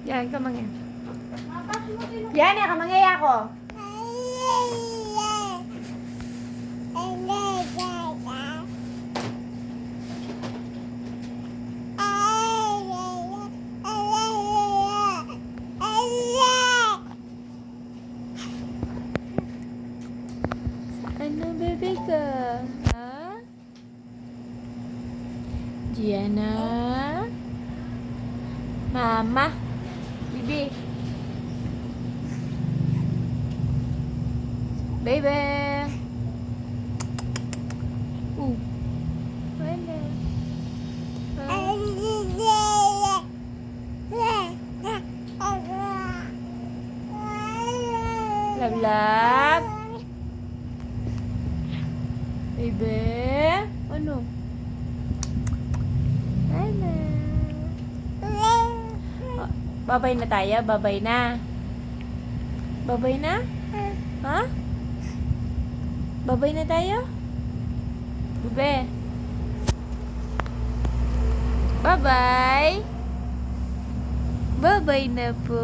Yan, kamangya. Yan, kamangya ako. Ano, bebe ka? Ha? Gianna? Mama? Bibi? Baby? Wala. Love, love? Baby? Ano? Ano? Babay na tayo? Babay na? Babay na? Ha? Babay na tayo? Bebe? Bye-bye? Bye-bye na po?